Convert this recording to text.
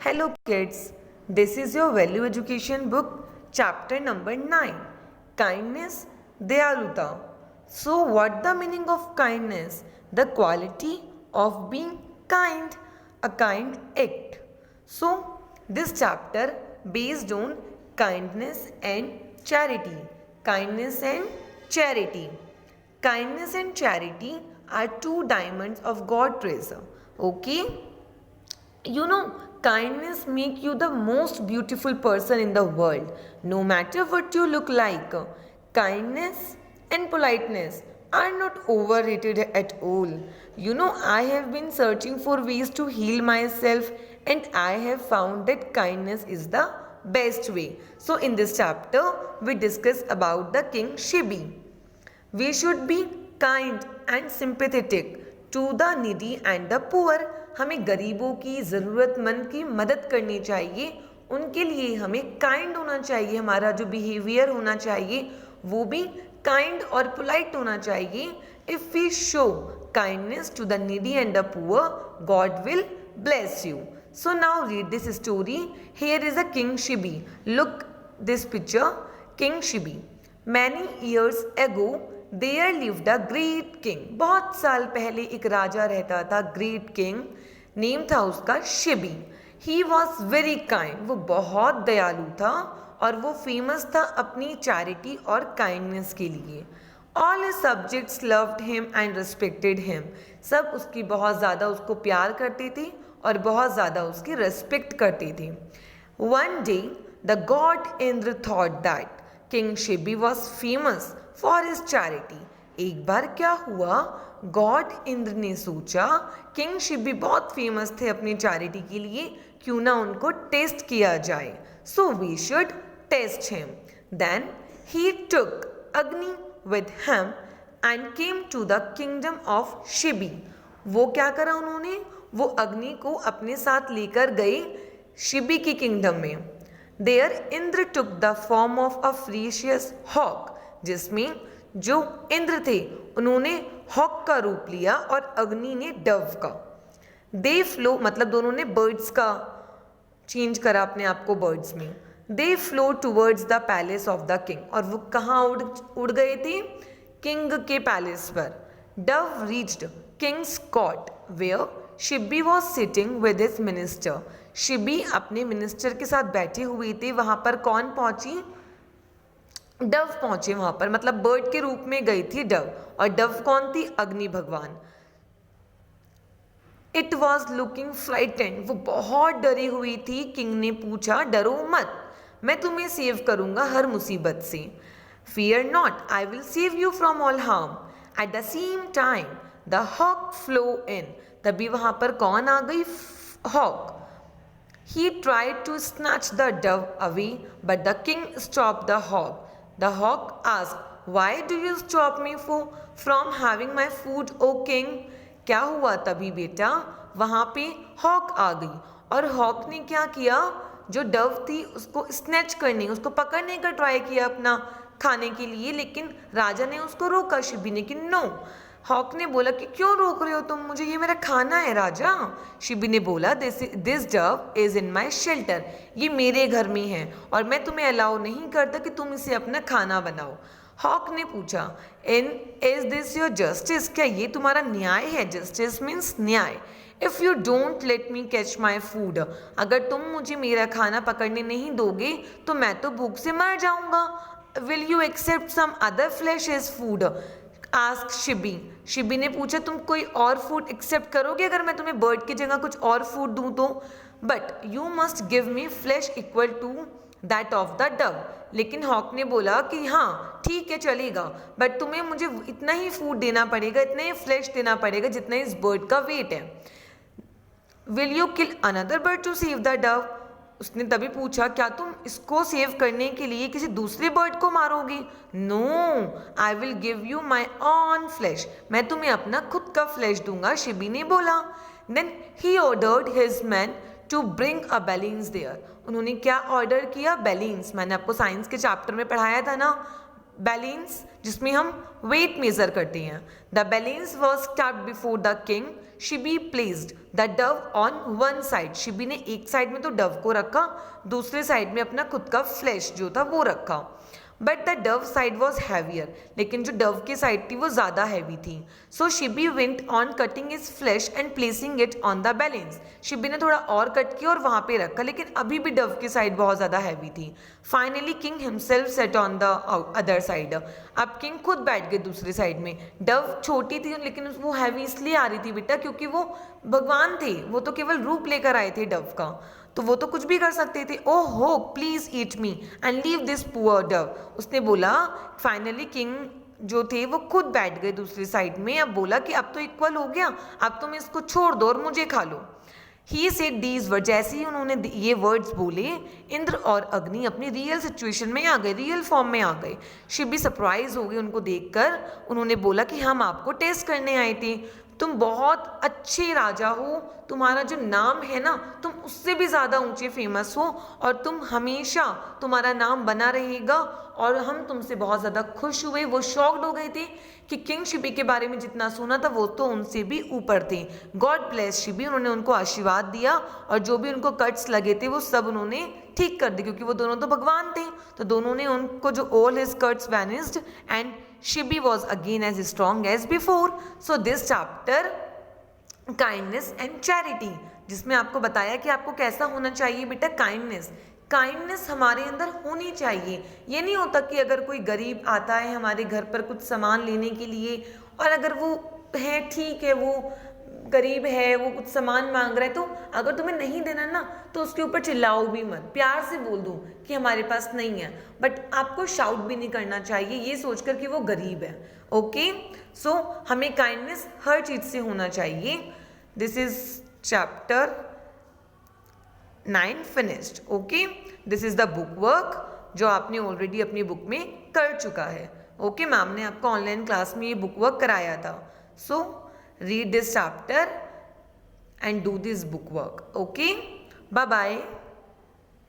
Hello kids, this is your value education book chapter number 9 Kindness Dayaluta. So what the meaning of kindness? The quality of being kind, a kind act. So this chapter based on kindness and charity. Kindness and charity. Kindness and charity are two diamonds of God treasure. Okay? You know, kindness make you the most beautiful person in the world, no matter what you look like. Kindness and politeness are not overrated at all. You know, I have been searching for ways to heal myself and I have found that kindness is the best way. So in this chapter we discuss about the king Shibi. We should be kind and sympathetic to the needy and the poor. हमें गरीबों की ज़रूरतमंद की मदद करनी चाहिए, उनके लिए हमें काइंड होना चाहिए, हमारा जो बिहेवियर होना चाहिए वो भी काइंड और पोलाइट होना चाहिए. If we show kindness to the needy and the poor, God will bless you. So now read this story. Here is a King Shibi. Look this picture. King Shibi. Many years ago there lived a great king. बहुत साल पहले एक राजा रहता था, great king. Name था उसका Shibi. He was very kind. वो बहुत दयालु था और वो फेमस था अपनी चैरिटी और काइंडनेस के लिए. All his subjects loved him and respected him. सब उसकी बहुत ज़्यादा उसको प्यार करते थे और बहुत ज़्यादा उसकी रेस्पेक्ट करते थे. One day the god Indra thought that King Shibi was famous for his charity. एक बार क्या हुआ, गॉड इंद्र ने सोचा किंग शिबी बहुत फेमस थे अपनी चैरिटी के लिए, क्यों ना उनको टेस्ट किया जाए. So we should test him. Then he took Agni with him and came to the kingdom of Shibi. वो क्या करा उन्होंने, वो अग्नि को अपने साथ लेकर गए शिबी की किंगडम में. There Indra took the form of a precious hawk, जिसमें जो इंद्र थे उन्होंने हॉक का रूप लिया और अग्नि ने डव का. दे फ्लो मतलब दोनों ने बर्ड्स का चेंज करा अपने आप को बर्ड्स में. They flew towards the palace of the king, और वो कहाँ उड़ गए थे, किंग के पैलेस पर. Dove reached king's court where Shibi was sitting with his minister. Shibi अपने मिनिस्टर के साथ बैठे हुए थे. वहाँ पर कौन पहुँची, डव पहुंचे वहां पर, मतलब बर्ड के रूप में गई थी डव. और डव कौन थी, अग्नि भगवान. इट वॉज लुकिंग फ्राइटेंड, वो बहुत डरी हुई थी. किंग ने पूछा डरो मत, मैं तुम्हें सेव करूंगा हर मुसीबत से. Fear not, I will save you from all harm. At the same time the hawk flew in, तभी वहां पर कौन आ गई, hawk. He tried to snatch the dove away, but the king stopped the hawk. The hawk asked, "Why do you stop me from having my food, O king?" क्या हुआ तभी बेटा, वहाँ पे हॉक आ गई और हॉक ने क्या किया, जो डव थी उसको स्नैच करने, उसको पकड़ने का ट्राई किया अपना खाने के लिए, लेकिन राजा ने उसको रोका शिबी ने कि नो. हॉक ने बोला कि क्यों रोक रहे हो तुम मुझे, ये मेरा खाना है राजा. शिबी ने बोला this Dove is in my shelter, ये मेरे घर में है और मैं तुम्हें अलाउ नहीं करता कि तुम इसे अपना खाना बनाओ. हॉक ने पूछा इज दिस योर जस्टिस, क्या ये तुम्हारा न्याय है. जस्टिस मीन्स न्याय. If you don't let me catch my food, अगर तुम मुझे मेरा खाना पकड़ने नहीं दोगे तो मैं तो भूख से मर जाऊंगा. Will you accept some other flesh as food, ask Shibi. Shibi ने पूछा तुम कोई और फूड एक्सेप्ट करोगे अगर मैं तुम्हें बर्ड की जगह कुछ और फूड दूं तो. But you must give me flesh equal to that of the dove. लेकिन हॉक ने बोला कि हाँ ठीक है चलेगा, बट तुम्हें मुझे इतना ही फूड देना पड़ेगा, इतना ही फ्लैश देना पड़ेगा जितना इस बर्ड का वेट है. Will you kill another bird to save the dove, उसने तभी पूछा क्या तुम इसको सेव करने के लिए किसी दूसरे बर्ड को मारोगे. No, I will give you my own flesh, मैं तुम्हें अपना खुद का फ्लैश दूंगा, शिबी ने बोला. Then he ordered his man to bring a balance there. उन्होंने क्या ऑर्डर किया, बैलेंस. मैंने आपको साइंस के चैप्टर में पढ़ाया था ना, बैलेंस, जिसमें हम वेट मेजर करते हैं। The balance was kept before the king, Shibi placed the Dove on one side. Shibi ने एक साइड में तो डव को रखा, दूसरे साइड में अपना खुद का फ्लैश जो था वो रखा। But the Dove side was heavier, लेकिन जो डव की साइड थी वो ज़्यादा हैवी थी। So Shibi went on cutting his flesh and placing it on the balance. Shibi ने थोड़ा और कट किया और वहाँ पे रखा, लेकिन अभी भी डव की साइड बहुत ज़्यादा हैवी थी। Finally king himself set on the other side. अब किंग खुद बैठ गए दूसरी साइड में। डव छोटी थी लेकिन वो हैवी इसलिए आ रही थी बेटा क्योंकि वो भगवान थे, वो तो केवल रूप लेकर आए थे डव का, तो वो तो कुछ भी कर सकते थे। ओह हो, please eat me and leave this poor Dove, उसने बोला। फाइनली किंग जो थे वो खुद बैठ गए दूसरी साइड में। अब बोला कि अब तो इक्वल हो गया, अब तुम इसको छोड़ दो और मुझे खा लो। ही सेड दीज वर्ड, जैसे ही उन्होंने ये वर्ड्स बोले, इंद्र और अग्नि अपनी रियल सिचुएशन में आ गए, रियल फॉर्म में आ गए। शिबी सरप्राइज हो गई उनको देखकर। उन्होंने बोला कि हम आपको टेस्ट करने आए थे, तुम बहुत अच्छे राजा हो, तुम्हारा जो नाम है ना तुम उससे भी ज़्यादा ऊंचे फेमस हो, और तुम हमेशा तुम्हारा नाम बना रहेगा, और हम तुमसे बहुत ज़्यादा खुश हुए। वो शॉक्ड हो गए थे कि किंग शिबी के बारे में जितना सुना था वो तो उनसे भी ऊपर थे। गॉड ब्लेस शिबी, उन्होंने उनको आशीर्वाद दिया, और जो भी उनको कट्स लगे थे वो सब उन्होंने ठीक कर दिए, क्योंकि वो दोनों तो भगवान थे। तो दोनों ने उनको जो all his cuts vanished and Shibi was again as strong as before. So this chapter kindness and charity, जिसमें आपको बताया कि आपको कैसा होना चाहिए बेटा, काइंडनेस। काइंडनेस हमारे अंदर होनी चाहिए। ये नहीं होता कि अगर कोई गरीब आता है हमारे घर पर कुछ सामान लेने के लिए, और अगर वो है ठीक है, वो गरीब है, वो कुछ सामान मांग रहा है, तो अगर तुम्हें नहीं देना ना तो उसके ऊपर चिल्लाओ भी मत, प्यार से बोल दो कि हमारे पास नहीं है, बट आपको शाउट भी नहीं करना चाहिए ये सोचकर कि वो गरीब है। ओके, सो हमें काइंडनेस हर चीज़ से होना चाहिए। This is chapter 9 finished. Okay, this is the book work जो आपने ऑलरेडी अपनी बुक में कर चुका है। ओके, मैम ने आपको ऑनलाइन क्लास में ये बुक वर्क कराया था। सो read this chapter and do this book work. Okay, bye bye.